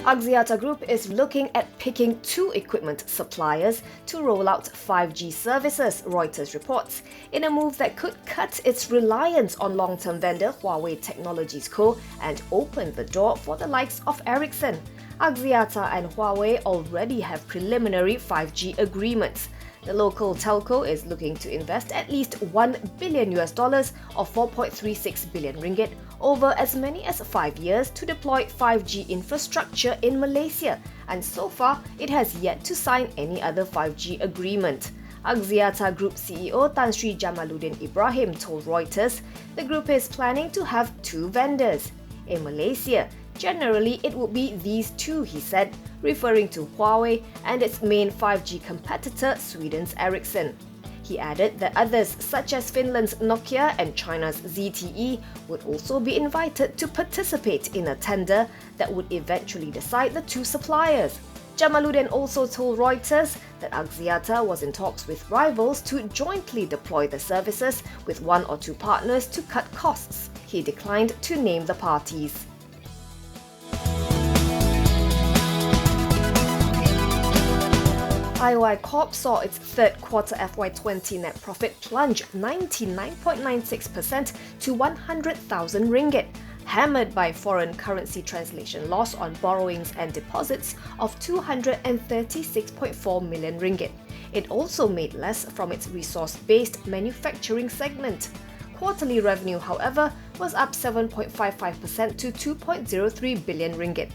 Axiata Group is looking at picking two equipment suppliers to roll out 5G services, Reuters reports, in a move that could cut its reliance on long-term vendor Huawei Technologies Co. and open the door for the likes of Ericsson. Axiata and Huawei already have preliminary 5G agreements. The local telco is looking to invest at least $1 billion or 4.36 billion ringgit over as many as 5 years to deploy 5G infrastructure in Malaysia, and so far it has yet to sign any other 5G agreement. Axiata Group CEO Tan Sri Jamaluddin Ibrahim told Reuters the group is planning to have two vendors. In Malaysia, generally it would be these two, he said, referring to Huawei and its main 5G competitor, Sweden's Ericsson. He added that others such as Finland's Nokia and China's ZTE would also be invited to participate in a tender that would eventually decide the two suppliers. Jamaluddin also told Reuters that Axiata was in talks with rivals to jointly deploy the services with one or two partners to cut costs. He declined to name the parties. IOI Corp saw its third quarter FY20 net profit plunge 99.96% to 100,000 ringgit, hammered by foreign currency translation loss on borrowings and deposits of 236.4 million ringgit. It also made less from its resource-based manufacturing segment. Quarterly revenue, however, was up 7.55% to 2.03 billion ringgit.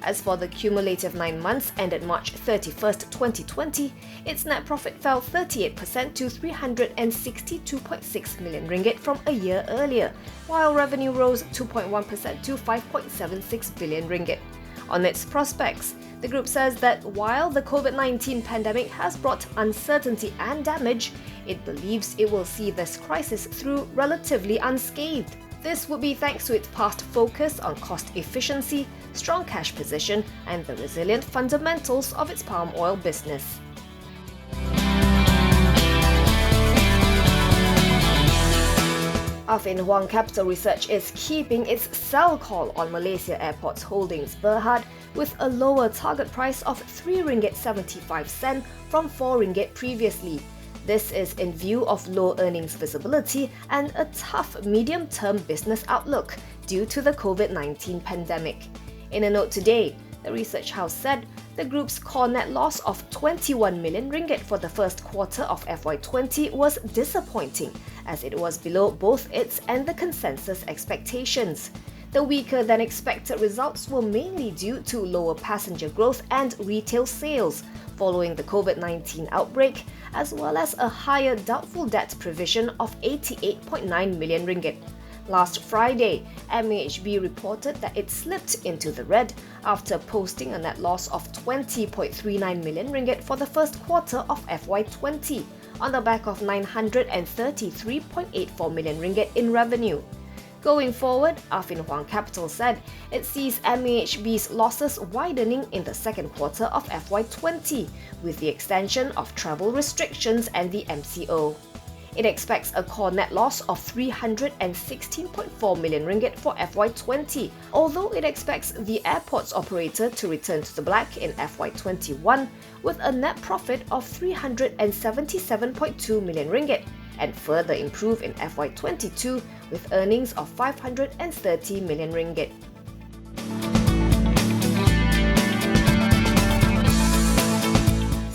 As for the cumulative 9 months ended March 31st, 2020, its net profit fell 38% to 362.6 million ringgit from a year earlier, while revenue rose 2.1% to 5.76 billion ringgit. On its prospects, the group says that while the COVID-19 pandemic has brought uncertainty and damage, it believes it will see this crisis through relatively unscathed. This would be thanks to its past focus on cost efficiency, strong cash position, and the resilient fundamentals of its palm oil business. Affin Hwang Capital Research is keeping its sell call on Malaysia Airports Holdings Berhad with a lower target price of RM3.75 from RM4 previously. This is in view of low earnings visibility and a tough medium-term business outlook due to the COVID-19 pandemic. In a note today, the research house said the group's core net loss of 21 million ringgit for the first quarter of FY20 was disappointing, as it was below both its and the consensus expectations. The weaker than expected results were mainly due to lower passenger growth and retail sales following the COVID-19 outbreak, as well as a higher doubtful debt provision of 88.9 million ringgit. Last Friday, MAHB reported that it slipped into the red after posting a net loss of 20.39 million ringgit for the first quarter of FY20 on the back of 933.84 million ringgit in revenue. Going forward, Affin Hwang Capital said it sees MAHB's losses widening in the second quarter of FY20 with the extension of travel restrictions and the MCO. It expects a core net loss of 316.4 million ringgit for FY20, although it expects the airport's operator to return to the black in FY21 with a net profit of 377.2 million ringgit and further improve in FY22 with earnings of 530 million ringgit.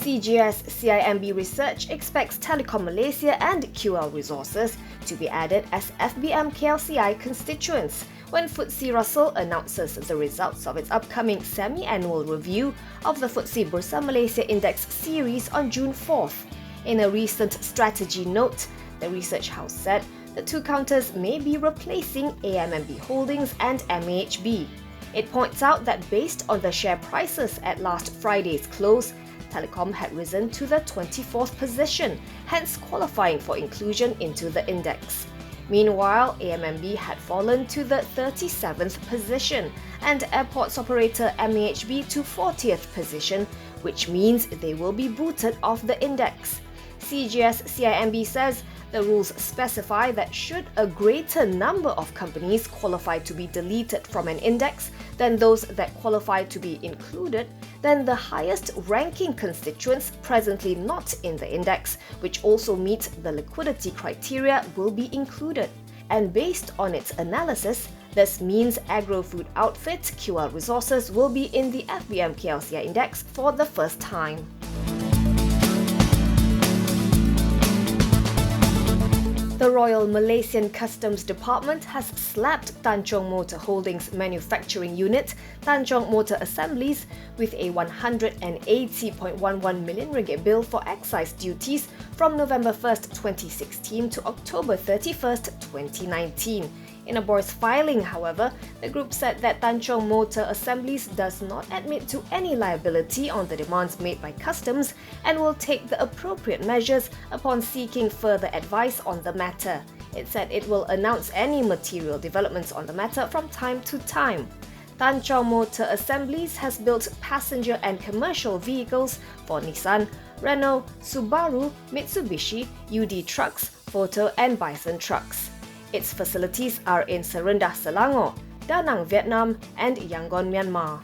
CGS CIMB Research expects Telekom Malaysia and QL Resources to be added as FBM KLCI constituents when FTSE Russell announces the results of its upcoming semi-annual review of the FTSE Bursa Malaysia Index series on June 4th. In a recent strategy note, the research house said the two counters may be replacing AMMB Holdings and MAHB. It points out that based on the share prices at last Friday's close, Telekom had risen to the 24th position, hence qualifying for inclusion into the index. Meanwhile, AMMB had fallen to the 37th position and airports operator MAHB to 40th position, which means they will be booted off the index. CGS CIMB says The rules specify that should a greater number of companies qualify to be deleted from an index than those that qualify to be included, then the highest ranking constituents presently not in the index, which also meet the liquidity criteria, will be included. And based on its analysis, this means agro-food outfit QL Resources will be in the FBM KLCI index for the first time. The Royal Malaysian Customs Department has slapped Tanjong Motor Holdings manufacturing unit, Tanjong Motor Assemblies, with a 180.11 million ringgit bill for excise duties from November 1st, 2016 to October 31st, 2019. In a Bourse filing, however, the group said that Tanjong Motor Assemblies does not admit to any liability on the demands made by customs and will take the appropriate measures upon seeking further advice on the matter. It said it will announce any material developments on the matter from time to time. Tanjong Motor Assemblies has built passenger and commercial vehicles for Nissan, Renault, Subaru, Mitsubishi, UD Trucks, Photo and Bison Trucks. Its facilities are in Serendah, Selangor, Da Nang, Vietnam and Yangon, Myanmar.